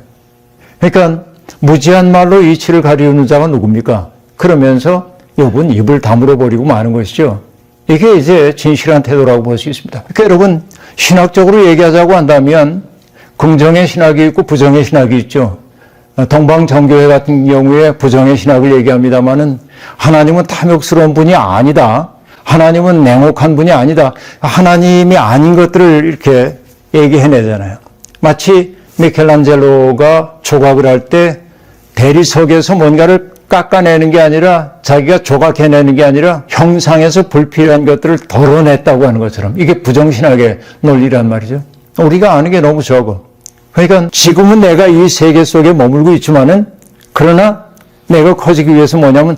S1: 그러니까 무지한 말로 이치를 가리우는 자가 누굽니까? 그러면서 욥은 입을 다물어 버리고 마는 것이죠. 이게 이제 진실한 태도라고 볼 수 있습니다. 그러니까 여러분 신학적으로 얘기하자고 한다면 긍정의 신학이 있고 부정의 신학이 있죠. 동방정교회 같은 경우에 부정의 신학을 얘기합니다마는 하나님은 탐욕스러운 분이 아니다. 하나님은 냉혹한 분이 아니다. 하나님이 아닌 것들을 이렇게 얘기해내잖아요. 마치 미켈란젤로가 조각을 할 때 대리석에서 뭔가를 깎아내는 게 아니라 자기가 조각해내는 게 아니라 형상에서 불필요한 것들을 덜어냈다고 하는 것처럼 이게 부정신학의 논리란 말이죠. 우리가 아는 게 너무 적어. 그러니까 지금은 내가 이 세계 속에 머물고 있지만은 그러나 내가 커지기 위해서 뭐냐면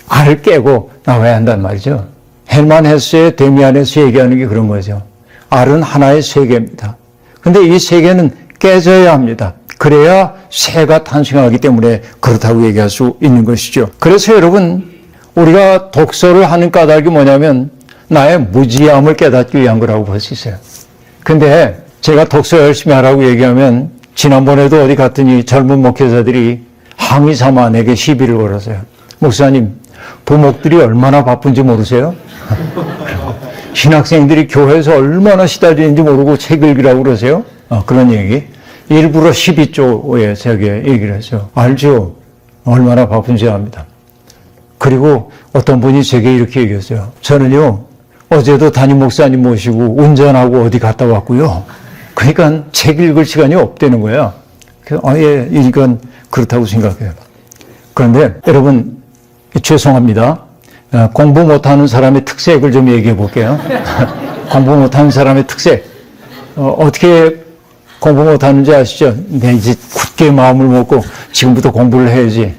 S1: 알을 깨고 나와야 한단 말이죠. 헬만 헤스의 데미안에서 얘기하는 게 그런 거죠. 알은 하나의 세계입니다. 근데 이 세계는 깨져야 합니다. 그래야 새가 탄생하기 때문에 그렇다고 얘기할 수 있는 것이죠. 그래서 여러분 우리가 독서를 하는 까닭이 뭐냐면 나의 무지함을 깨닫기 위한 거라고 볼 수 있어요. 근데 제가 독서 열심히 하라고 얘기하면 지난번에도 어디 갔더니 젊은 목회자들이 항의 삼아 내게 시비를 걸었어요. 목사님, 부목들이 얼마나 바쁜지 모르세요? 신학생들이 교회에서 얼마나 시달리는지 모르고 책 읽으라고 그러세요? 그런 얘기. 일부러 12조에 제게 얘기를 했죠. 알죠? 얼마나 바쁜지 압니다. 그리고 어떤 분이 제게 이렇게 얘기했어요. 저는요, 어제도 담임 목사님 모시고 운전하고 어디 갔다 왔고요. 그러니까 책 읽을 시간이 없다는 거야. 예, 이건 그렇다고 생각해요. 그런데 여러분, 죄송합니다. 공부 못하는 사람의 특색을 좀 얘기해 볼게요. 공부 못하는 사람의 특색. 어떻게 공부 못하는지 아시죠? 내 이제 굳게 마음을 먹고 지금부터 공부를 해야지.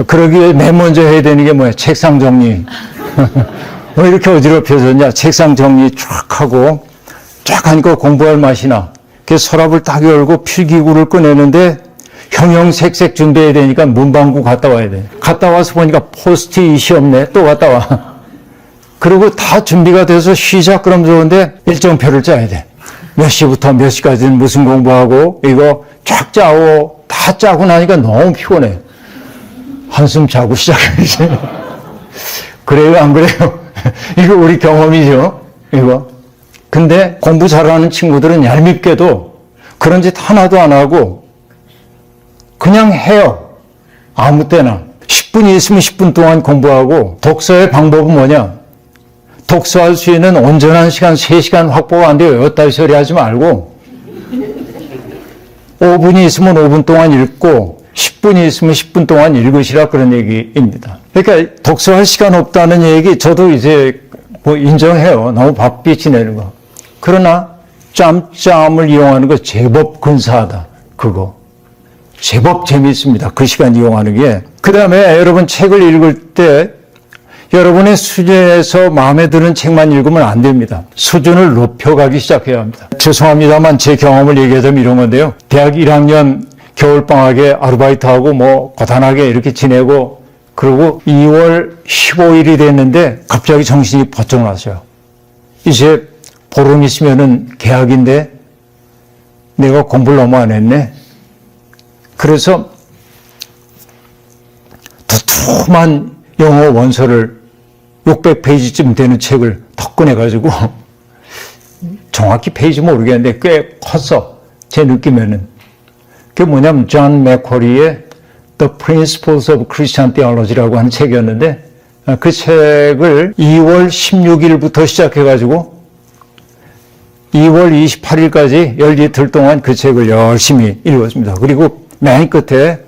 S1: 그러기 위해 맨 먼저 해야 되는 게 뭐야? 책상 정리. 왜 이렇게 어지럽혀졌냐? 책상 정리 쫙 하고 쫙 하니까 공부할 맛이 나. 그래서 서랍을 딱 열고 필기구를 꺼내는데 형형색색 준비해야 되니까 문방구 갔다 와야 돼. 갔다 와서 보니까 포스트잇이 없네. 또 갔다 와. 그리고 다 준비가 돼서 시작 그럼 좋은데 일정표를 짜야 돼. 몇 시부터 몇 시까지는 무슨 공부하고 이거 쫙 짜고 다 짜고 나니까 너무 피곤해. 한숨 자고 시작해야지. 그래요, 안 그래요? 이거 우리 경험이죠, 이거. 근데 공부 잘하는 친구들은 얄밉게도 그런 짓 하나도 안 하고 그냥 해요. 아무 때나. 10분이 있으면 10분 동안 공부하고 독서의 방법은 뭐냐? 독서할 수 있는 온전한 시간 3시간 확보가 안 돼요. 이따위 소리 하지 말고 5분이 있으면 5분 동안 읽고 10분이 있으면 10분 동안 읽으시라 그런 얘기입니다. 그러니까 독서할 시간 없다는 얘기 저도 이제 뭐 인정해요. 너무 바삐 지내는 거. 그러나 짬짬을 이용하는 거 제법 근사하다. 그거. 제법 재미있습니다. 그 시간 이용하는 게. 그 다음에 여러분 책을 읽을 때 여러분의 수준에서 마음에 드는 책만 읽으면 안 됩니다. 수준을 높여가기 시작해야 합니다. 죄송합니다만 제 경험을 얘기하자면 이런 건데요. 대학 1학년 겨울방학에 아르바이트하고 뭐 고단하게 이렇게 지내고 그리고 2월 15일이 됐는데 갑자기 정신이 번쩍 났어요. 이제 보름 있으면은 개학인데 내가 공부를 너무 안 했네. 그래서 두툼한 영어 원서를 600페이지쯤 되는 책을 턱 꺼내가지고 정확히 페이지 모르겠는데 꽤 컸어. 제 느낌에는. 그게 뭐냐면 존 맥쿼리의 The Principles of Christian Theology라고 하는 책이었는데 그 책을 2월 16일부터 시작해가지고 2월 28일까지 열이틀 동안 그 책을 열심히 읽었습니다. 그리고 맨 끝에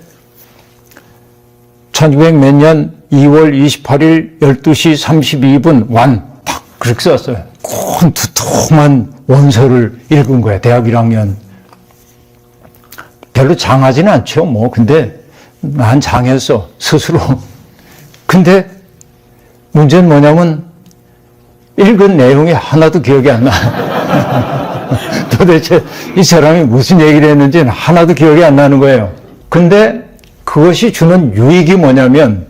S1: 1900 몇 년 2월 28일 12시 32분 완 딱 그렇게 썼어요. 큰 두툼한 원서를 읽은 거야. 대학 1학년. 별로 장하지는 않죠. 뭐 근데 난 장했어. 스스로. 근데 문제는 뭐냐면 읽은 내용이 하나도 기억이 안 나. 도대체 이 사람이 무슨 얘기를 했는지는 하나도 기억이 안 나는 거예요. 근데 그것이 주는 유익이 뭐냐면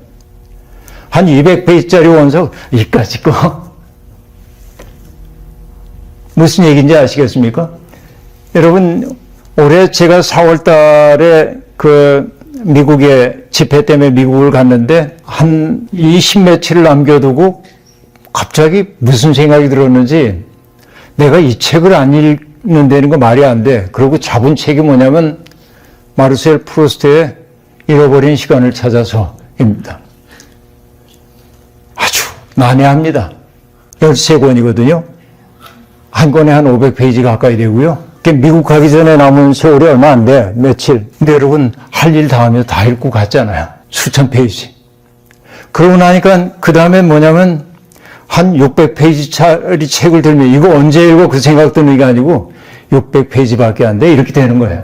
S1: 한 200페이지짜리 원서 이까지 거 무슨 얘기인지 아시겠습니까? 여러분 올해 제가 4월 달에 그 미국에 집회 때문에 미국을 갔는데 한 20며칠을 남겨두고 갑자기 무슨 생각이 들었는지 내가 이 책을 안 읽는다는 거 말이 안 돼. 그리고 잡은 책이 뭐냐면 마르셀 프루스트의 잃어버린 시간을 찾아서입니다. 아주 난해합니다. 13권이거든요. 한 권에 한 500페이지 가까이 되고요. 미국 가기 전에 남은 세월이 얼마 안 돼. 며칠. 근데 여러분 할 일 다 하면 다 읽고 갔잖아요. 수천 페이지. 그러고 나니까 그 다음에 뭐냐면 한 600페이지짜리 책을 들면 이거 언제 읽어 그 생각 드는 게 아니고 600페이지밖에 안 돼. 이렇게 되는 거예요.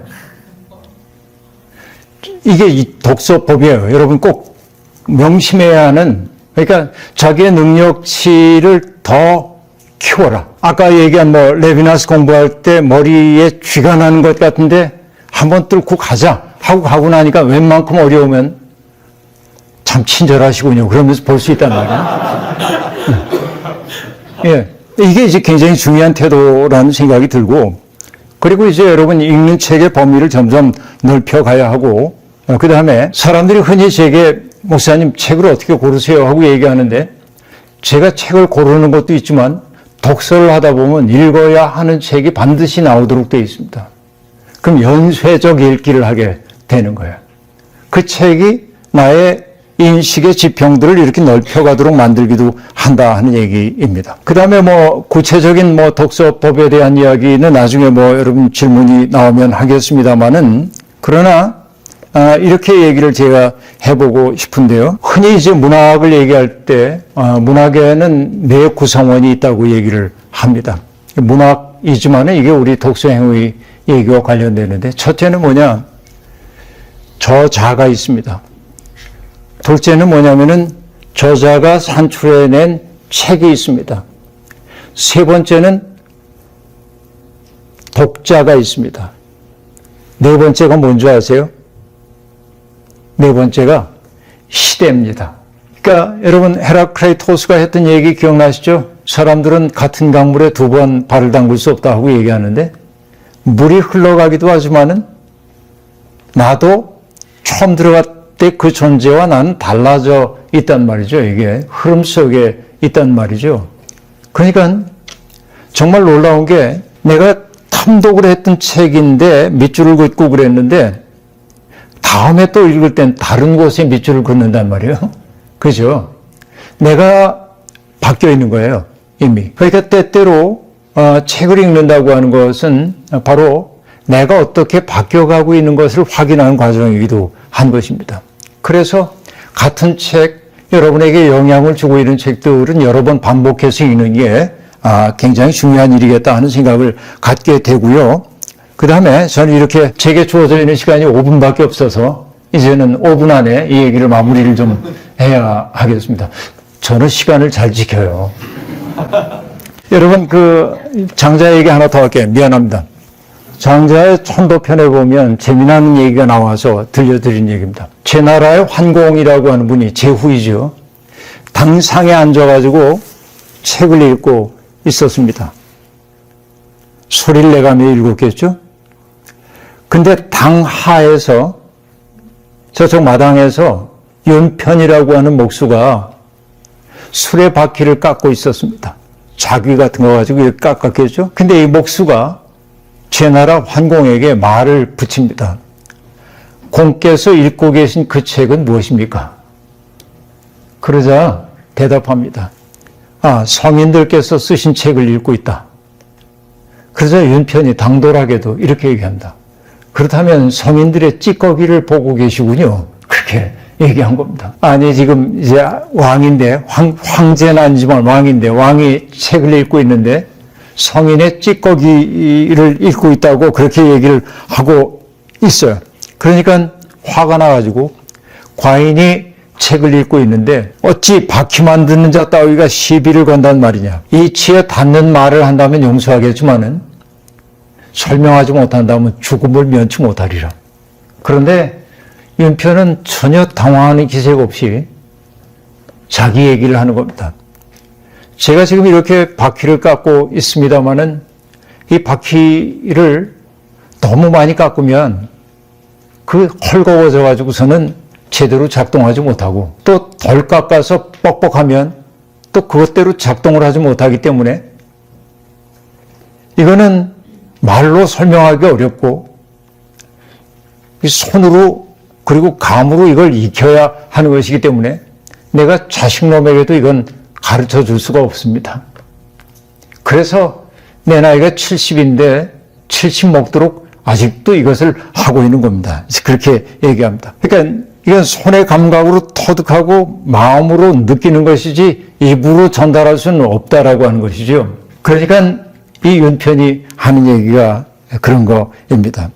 S1: 이게 이 독서법이에요. 여러분 꼭 명심해야 하는, 그러니까 자기의 능력치를 더 키워라. 아까 얘기한 뭐 레비나스 공부할 때 머리에 쥐가 나는 것 같은데 한번 뚫고 가자 하고 가고 나니까 웬만큼 어려우면 참 친절하시군요. 그러면서 볼 수 있단 말이에요. 예, 이게 이제 굉장히 중요한 태도라는 생각이 들고, 그리고 이제 여러분 읽는 책의 범위를 점점 넓혀가야 하고, 그 다음에 사람들이 흔히 제게 목사님 책을 어떻게 고르세요 하고 얘기하는데 제가 책을 고르는 것도 있지만 독서를 하다 보면 읽어야 하는 책이 반드시 나오도록 되어 있습니다. 그럼 연쇄적 읽기를 하게 되는 거예요. 그 책이 나의 인식의 지평들을 이렇게 넓혀가도록 만들기도 한다 하는 얘기입니다. 그 다음에 뭐 구체적인 뭐 독서법에 대한 이야기는 나중에 뭐 여러분 질문이 나오면 하겠습니다만은, 그러나 이렇게 얘기를 제가 해보고 싶은데요. 흔히 이제 문학을 얘기할 때 문학에는 네 구성원이 있다고 얘기를 합니다. 문학이지만은 이게 우리 독서행위 얘기와 관련되는데, 첫째는 뭐냐, 저자가 있습니다. 둘째는 뭐냐면은 저자가 산출해낸 책이 있습니다. 세 번째는 독자가 있습니다. 네 번째가 뭔지 아세요? 네 번째가 시대입니다. 그러니까 여러분 헤라크레이토스가 했던 얘기 기억나시죠? 사람들은 같은 강물에 두 번 발을 담글 수 없다 하고 얘기하는데 물이 흘러가기도 하지만은 나도 처음 들어갈 때 그 존재와 나는 달라져 있단 말이죠. 이게 흐름 속에 있단 말이죠. 그러니까 정말 놀라운 게 내가 탐독을 했던 책인데 밑줄을 긋고 그랬는데 다음에 또 읽을 땐 다른 곳에 밑줄을 긋는단 말이에요. 그죠? 내가 바뀌어 있는 거예요. 이미. 그러니까 때때로 책을 읽는다고 하는 것은 바로 내가 어떻게 바뀌어가고 있는 것을 확인하는 과정이기도 한 것입니다. 그래서 같은 책, 여러분에게 영향을 주고 있는 책들은 여러 번 반복해서 읽는 게 굉장히 중요한 일이겠다 하는 생각을 갖게 되고요. 그 다음에 저는 이렇게 제게 주어져 있는 시간이 5분밖에 없어서 이제는 5분 안에 이 얘기를 마무리를 좀 해야 하겠습니다. 저는 시간을 잘 지켜요. 여러분 장자 얘기 하나 더 할게요. 미안합니다. 장자의 천도편에 보면 재미난 얘기가 나와서 들려드린 얘기입니다. 제 나라의 환공이라고 하는 분이 제 후이죠. 당상에 앉아가지고 책을 읽고 있었습니다. 소리를 내가며 읽었겠죠? 근데 당하에서 저쪽 마당에서 윤편이라고 하는 목수가 수레 바퀴를 깎고 있었습니다. 자귀 같은 거 가지고 이렇게 깎았겠죠? 근데 이 목수가 제 나라 환공에게 말을 붙입니다. 공께서 읽고 계신 그 책은 무엇입니까? 그러자 대답합니다. 성인들께서 쓰신 책을 읽고 있다. 그러자 윤편이 당돌하게도 이렇게 얘기한다. 그렇다면 성인들의 찌꺼기를 보고 계시군요. 그렇게 얘기한 겁니다. 아니 지금 이제 왕인데 황제는 아니지만 왕인데 왕이 책을 읽고 있는데 성인의 찌꺼기를 읽고 있다고 그렇게 얘기를 하고 있어요. 그러니까 화가 나가지고 과인이 책을 읽고 있는데 어찌 바퀴 만드는 자 따위가 시비를 건단 말이냐. 이치에 닿는 말을 한다면 용서하겠지만은 설명하지 못한다면 죽음을 면치 못하리라. 그런데 윤편은 전혀 당황하는 기색 없이 자기 얘기를 하는 겁니다. 제가 지금 이렇게 바퀴를 깎고 있습니다마는 이 바퀴를 너무 많이 깎으면 헐거워져 가지고서는 제대로 작동하지 못하고 또 덜 깎아서 뻑뻑하면 또 그것대로 작동을 하지 못하기 때문에 이거는 말로 설명하기 어렵고 손으로 그리고 감으로 이걸 익혀야 하는 것이기 때문에 내가 자식놈에게도 이건 가르쳐 줄 수가 없습니다. 그래서 내 나이가 70인데 70 먹도록 아직도 이것을 하고 있는 겁니다. 그렇게 얘기합니다. 그러니까 이건 손의 감각으로 터득하고 마음으로 느끼는 것이지 입으로 전달할 수는 없다라고 하는 것이죠. 그러니까 이 윤편이 하는 얘기가 그런 거입니다.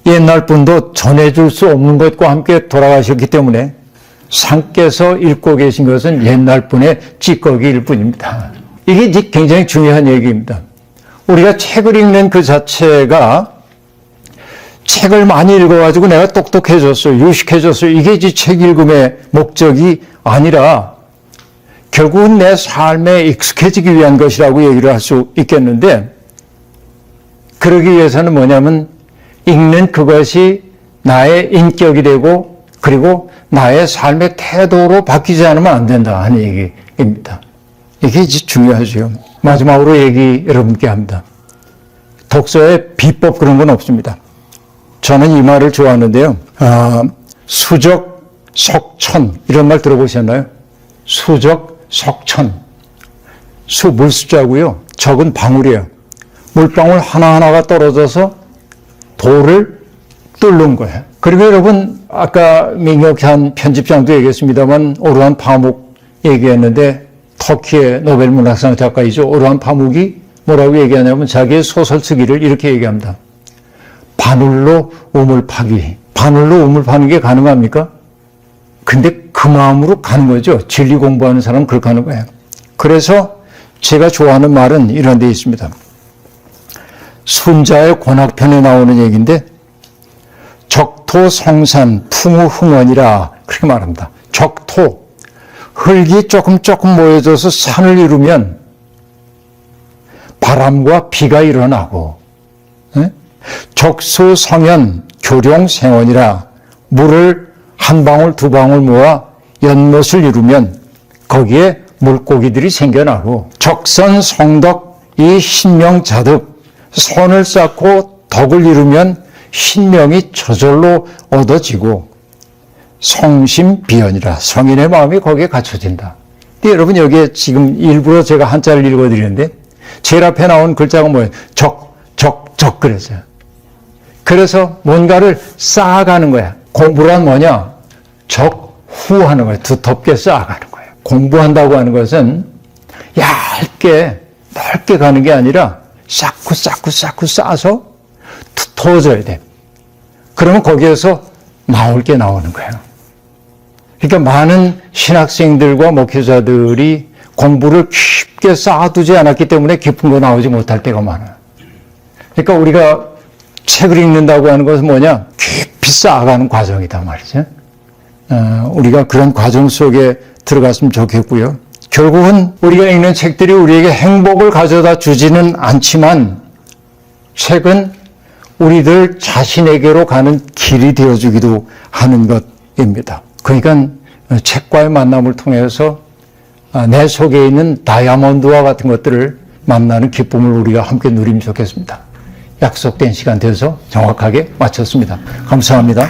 S1: 옛날 분도 전해줄 수 없는 것과 함께 돌아가셨기 때문에 상께서 읽고 계신 것은 옛날 분의 찌꺼기일 뿐입니다. 이게 굉장히 중요한 얘기입니다. 우리가 책을 읽는 그 자체가 책을 많이 읽어가지고 내가 똑똑해졌어요. 유식해졌어요. 이게 책 읽음의 목적이 아니라 결국은 내 삶에 익숙해지기 위한 것이라고 얘기를 할 수 있겠는데 그러기 위해서는 뭐냐면 읽는 그것이 나의 인격이 되고 그리고 나의 삶의 태도로 바뀌지 않으면 안 된다 하는 얘기입니다. 이게 중요하죠. 마지막으로 얘기 여러분께 합니다. 독서의 비법 그런 건 없습니다. 저는 이 말을 좋아하는데요. 수적, 석천 이런 말 들어보셨나요? 수적, 석천. 물수자고요. 적은 방울이에요. 물방울 하나하나가 떨어져서 돌을 뚫는 거예요. 그리고 여러분 아까 민혁한 편집장도 얘기했습니다만 오르한 파묵 얘기했는데 터키의 노벨 문학상 작가이죠. 오르한 파묵이 뭐라고 얘기하냐면 자기의 소설 쓰기를 이렇게 얘기합니다. 바늘로 우물 파기. 바늘로 우물 파는 게 가능합니까? 근데 그 마음으로 가는 거죠. 진리 공부하는 사람은 그렇게 하는 거예요. 그래서 제가 좋아하는 말은 이런 데 있습니다. 순자의 권학편에 나오는 얘기인데 적토 성산 풍우흥원이라 그렇게 말합니다. 적토, 흙이 조금 모여져서 산을 이루면 바람과 비가 일어나고, 적수성현 교룡생원이라 물을 한 방울 두 방울 모아 연못을 이루면 거기에 물고기들이 생겨나고, 적선성덕 이 신명자득, 선을 쌓고 덕을 이루면 신명이 저절로 얻어지고, 성심비연이라 성인의 마음이 거기에 갖춰진다. 근데 여러분 여기에 지금 일부러 제가 한자를 읽어드리는데 제일 앞에 나온 글자가 뭐예요? 적 그랬어요. 그래서 뭔가를 쌓아가는 거야. 공부란 뭐냐? 적후하는 거예요. 두텁게 쌓아가는 거예요. 공부한다고 하는 것은 얇게 넓게 가는 게 아니라 쌓고 쌓아서 두터워져야 돼. 그러면 거기에서 나올 게 나오는 거예요. 그러니까 많은 신학생들과 목회자들이 공부를 깊게 쌓아두지 않았기 때문에 깊은 거 나오지 못할 때가 많아요. 그러니까 우리가 책을 읽는다고 하는 것은 뭐냐? 깊이 쌓아가는 과정이다 말이죠. 우리가 그런 과정 속에 들어갔으면 좋겠고요. 결국은 우리가 읽는 책들이 우리에게 행복을 가져다 주지는 않지만 책은 우리들 자신에게로 가는 길이 되어주기도 하는 것입니다. 그러니까 책과의 만남을 통해서 내 속에 있는 다이아몬드와 같은 것들을 만나는 기쁨을 우리가 함께 누리면 좋겠습니다. 약속된 시간 돼서 정확하게 마쳤습니다. 감사합니다.